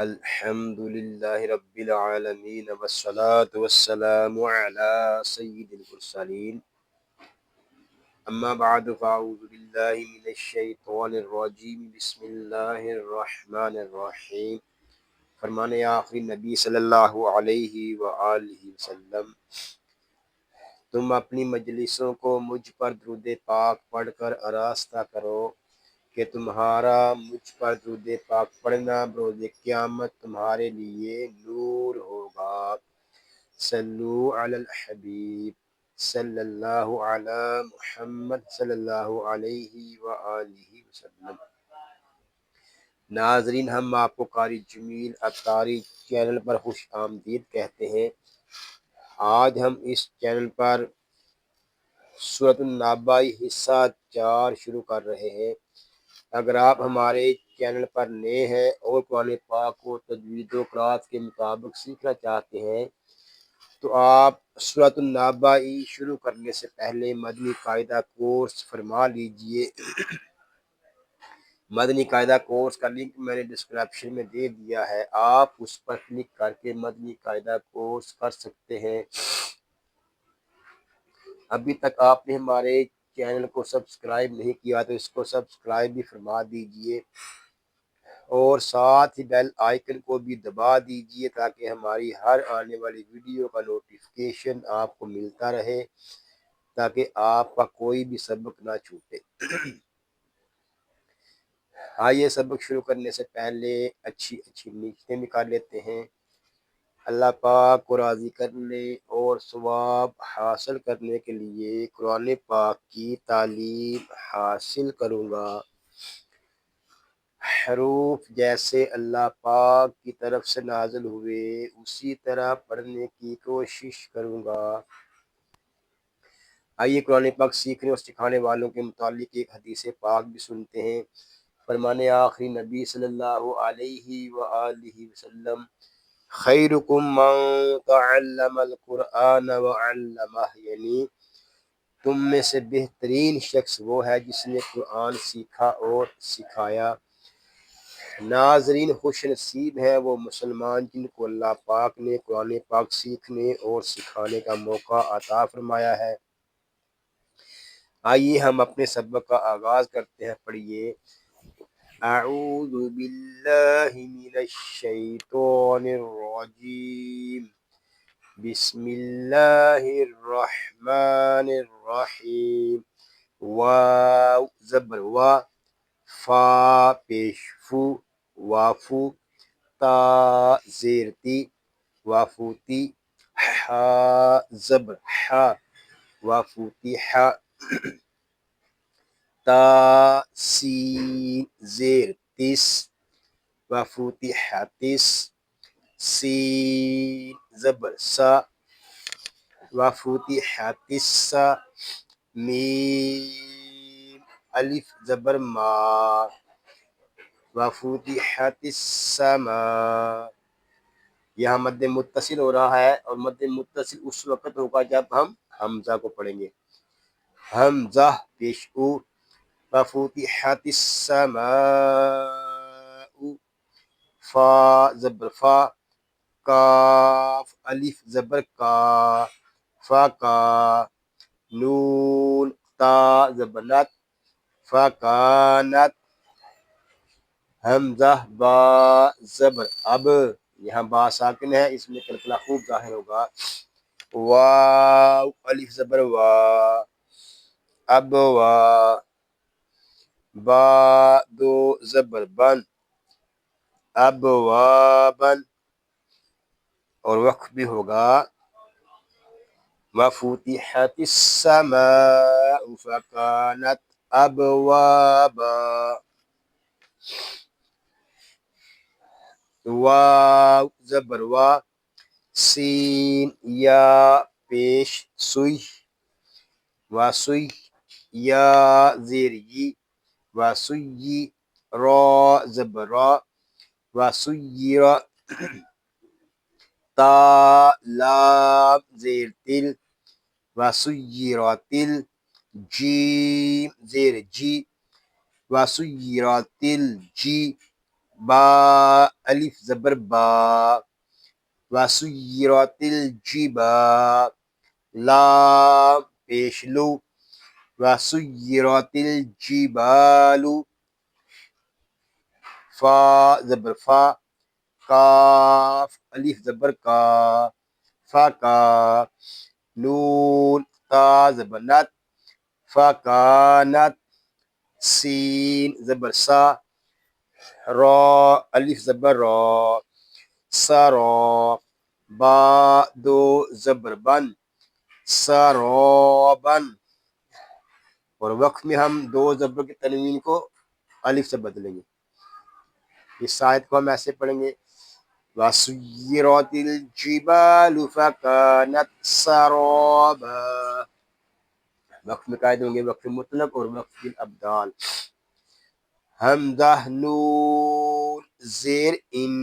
الحمد للہ رب العالمین والصلاة والسلام علی سید المرسلین اما بعد فاعوذ باللہ من الشیطان الرجیم بسم اللہ الرحمن الرحیم فرمانے آخری نبی صلی اللہ علیہ وآلہ وسلم، تم اپنی مجلسوں کو مجھ پر درود پاک پڑھ کر آراستہ کرو کہ تمہارا مجھ پر درود پاک پڑھنا بروز قیامت تمہارے لیے نور ہوگا۔ صلو علی الحبیب صلی اللہ علی محمد صلی اللہ علیہ وآلہ وسلم۔ ناظرین، ہم آپ کو قاری جمیل عطاری چینل پر خوش آمدید کہتے ہیں۔ آج ہم اس چینل پر سورۃ النبأ حصہ 4 شروع کر رہے ہیں۔ اگر آپ ہمارے چینل پر نئے ہیں اور قرآن پاک کو تجوید و قرأت کے مطابق سیکھنا چاہتے ہیں تو آپ سورۃ النبأ شروع کرنے سے پہلے مدنی قاعدہ کورس فرما لیجئے۔ مدنی قاعدہ کورس کا لنک میں نے ڈسکرپشن میں دے دیا ہے، آپ اس پر کلک کر کے مدنی قاعدہ کورس کر سکتے ہیں۔ ابھی تک آپ نے ہمارے چینل کو سبسکرائب نہیں کیا تو اس کو سبسکرائب بھی فرما دیجئے اور ساتھ ہی بیل آئیکن کو بھی دبا دیجئے تاکہ ہماری ہر آنے والی ویڈیو کا نوٹیفیکیشن آپ کو ملتا رہے، تاکہ آپ کا کوئی بھی سبق نہ چھوٹے۔ آئیے سبق شروع کرنے سے پہلے اچھی نیتیں نکال لیتے ہیں۔ اللہ پاک کو راضی کرنے اور ثواب حاصل کرنے کے لیے قرآن پاک کی تعلیم حاصل کروں گا۔ حروف جیسے اللہ پاک کی طرف سے نازل ہوئے اسی طرح پڑھنے کی کوشش کروں گا۔ آئیے قرآن پاک سیکھنے اور سکھانے والوں کے متعلق ایک حدیث پاک بھی سنتے ہیں۔ فرمانے آخری نبی صلی اللہ علیہ وآلہ وسلم، خیرکم من تعلم القرآن وعلمہ، یعنی تم میں سے بہترین شخص وہ ہے جس نے قرآن سیکھا اور سکھایا۔ ناظرین، خوش نصیب ہیں وہ مسلمان جن کو اللہ پاک نے قرآن پاک سیکھنے اور سکھانے کا موقع عطا فرمایا ہے۔ آئیے ہم اپنے سبق کا آغاز کرتے ہیں، پڑھیے۔ اعوذ باللہ من الشیطان الرجیم، بسم اللہ الرحمن الرحیم۔ واو زبر وا، فا پیش فو، وافو، تا زیر تی، وافوتی، حا زبر حا، وافوتی حا، تا سین زیر تس، وفتح تس، سین زبر سا، وفتحت السا، میم الف زبر ما، وفتحت السماء۔ یہاں مد متصل ہو رہا ہے اور مد متصل اس وقت ہوگا جب ہم حمزہ کو پڑھیں گے۔ حمزہ پیش او، وفتحت السماء، فا زبر فا، کاف الف زبر کا، فا کا، نون تا زبر نت، فا کانت، حمزہ با زبر اب، یہاں با ساکن ہے، اس میں کلکلہ خوب ظاہر ہوگا۔ واو الف زبر وا، اب وا، با دو زبر بن، اب وابن، اور وقف بھی ہوگا۔ وفتحت السماء فكانت ابوابا، واو زبر وا، سین یا پیش سوئی، واسوئی، یا زیر یی، واسوئی، را زبر را، واسویرا، تا لام زیر تل، وسیراتل، جیم زیر جی، وسیراتل جی، با الف زبر با وسیرت الجبال لام پیش لو وسیرت الجبال فا زبر فا کاف الف زبر کا فا کا نون تا زبر نت فا کانت سین زبر سا را الف زبر را سرا با دو زبر بن سرابن. اور وقف میں ہم دو زبر کے تنوین کو الف سے بدلیں گے. اس آیت کو ہم ایسے پڑھیں گے وَسُيِّرَتِ الْجِبَالُ فَكَانَتْ سَرَابًا. وقف میں قاعدے ہوں گے وقف مطلق اور وقف بالابدال. حمزہ نون زیر ان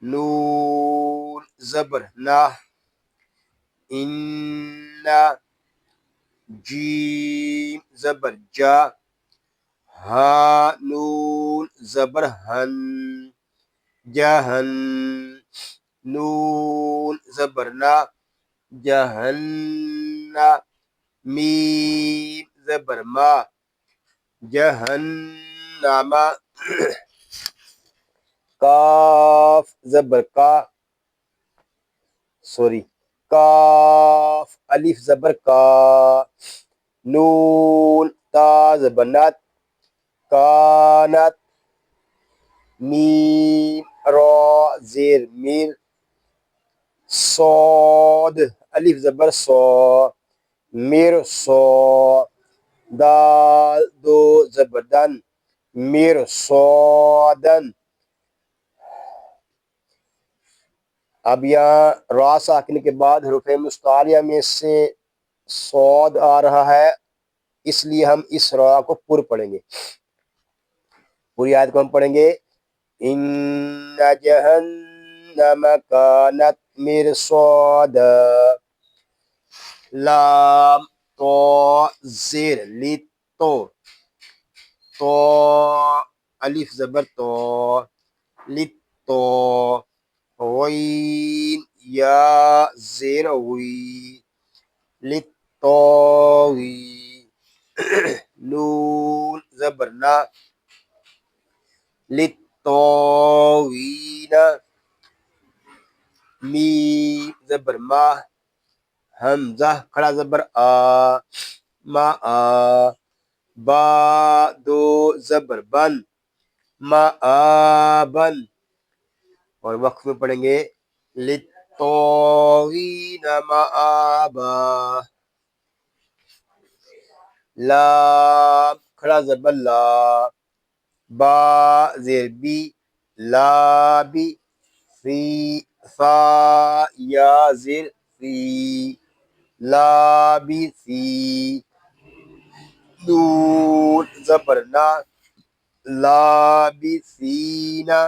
نون زبر نہ ان جیم زبر جا ہا نون زبر ہن جہن نون زبر نا جہن میم زبر ما جہنم کاف زبر کا کاف الف زبر کا نون تا زبر نت کانت میم را زیر میر صاد الف زبر سو میر سو دال دو زبر دن میر سودن. اب یہاں را ساکن کے بعد حروف مستعلیہ میں سے صاد آ رہا ہے، اس لیے ہم اس را کو پر پڑھیں گے. پوری آیت کو ہم پڑھیں گے ان جہنم کانت مرصادا لام تو زیر لت تو الف زبر تو لت تو غین یا زیر وی لت طاغی نون زبر نا للطاغین میم زبر ما حمزہ کھڑا زبر آ ما آ با دو زبر بن ما آبن. اور وقف میں پڑھیں گے للطاغین مآبا لام کھڑا زبر لا با زیر بی لا بی فی فا یا زیر فی لا بی فی نون زبر نا لا بی فینا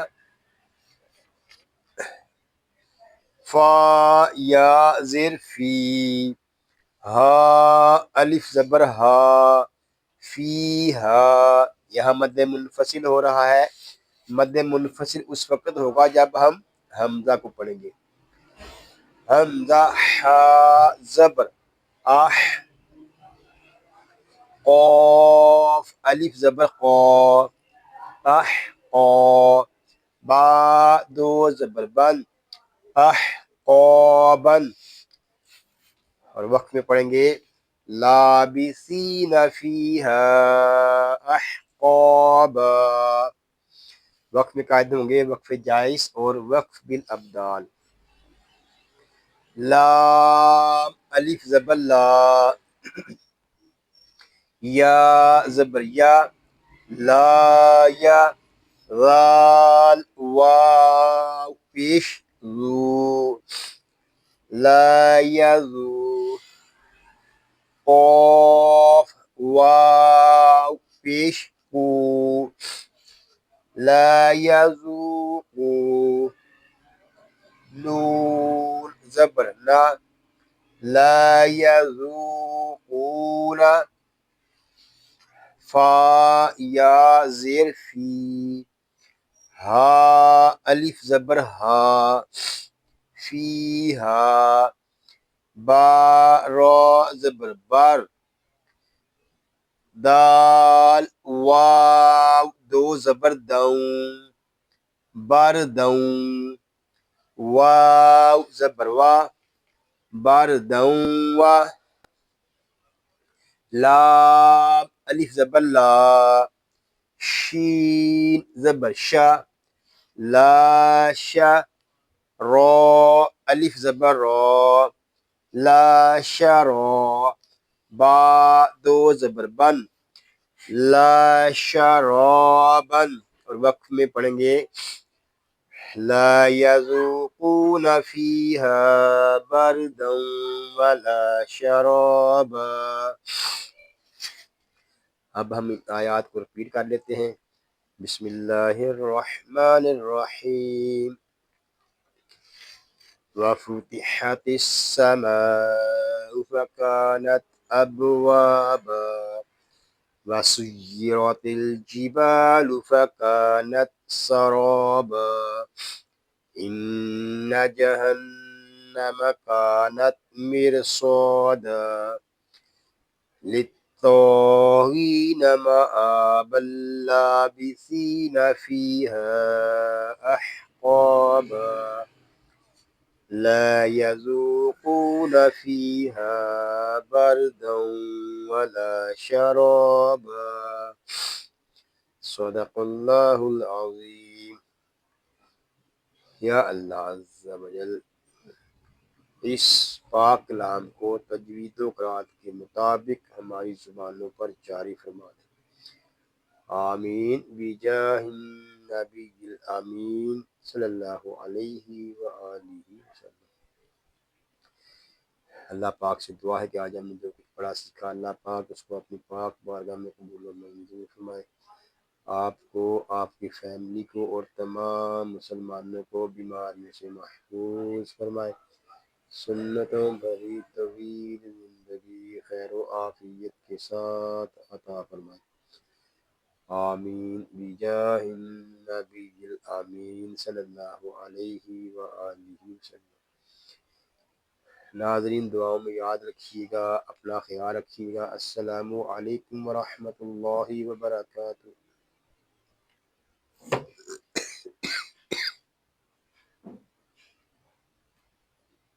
فا یا زیر فی ہا الف زبر ہا فی ہا. یہاں مد منفصل ہو رہا ہے. مد منفصل اس وقت ہوگا جب ہم حمزہ کو پڑھیں گے. حمزہ ہا زبر آہ قاف الف زبر قا آہ قا با دو زبر بن آہ قابن. اور وقت میں پڑھیں گے لابثین فیہا احقابا. وقت میں قاعدے ہوں گے وقف جائز اور وقف بالابدال. لام الف زبر لا یا زبر یا لا یا غال واو پیش ذو لا یذو قاف واو پیش کو لا یذوقو نون زبر نا لا یذوقون فا یا زیر فی، ہا الف زبر ہا، فی ہا، با را زبر بار، دال واو دو زبر دوں، بار دوں، واو زبر وا، بار دوں وا، لام الف زبر لا، شین زبر شا، لا شا، را الف زبر را، لا شرا، با دو زبر بن، لا شرابن، اور وقف میں پڑھیں گے لا یذوقون فیہا بردا ولا شرابا۔ اب ہم آیات کو رپیٹ کر لیتے ہیں۔ بسم اللہ الرحمن الرحیم، وفتحت السماء فكانت أبوابا وسيرت الجبال فكانت سرابا إن جهنم كانت مرصادا للطاغين مآبا لابثين فيها أحقابا لا يذوقون فيها بردا ولا شرابا صدق اللہ العظیم۔ یا اللہ عز و جل اس پاک کلام کو تجوید و قرآت کے مطابق ہماری زبانوں پر جاری فرما دے، آمین بجاہ النبی الامین صلی اللہ علیہ وآلہ وسلم۔ اللہ پاک سے دعا ہے کہ آج ہم نے جو کچھ پڑھا سیکھا، اللہ پاک اس کو اپنی پاک بارگاہ میں قبول و منظور فرمائے، آپ کو، آپ کی فیملی کو اور تمام مسلمانوں کو بیماریوں سے محفوظ فرمائے، سنتوں بھری طویل زندگی خیر و عافیت کے ساتھ عطا فرمائے، آمین بجاہ النبی الامین صلی اللہ علیہ وآلہ وسلم۔ ناظرین دعاؤں میں یاد رکھیے گا، اپنا خیال رکھیے گا۔ السلام علیکم ورحمۃ اللہ وبرکاتہ۔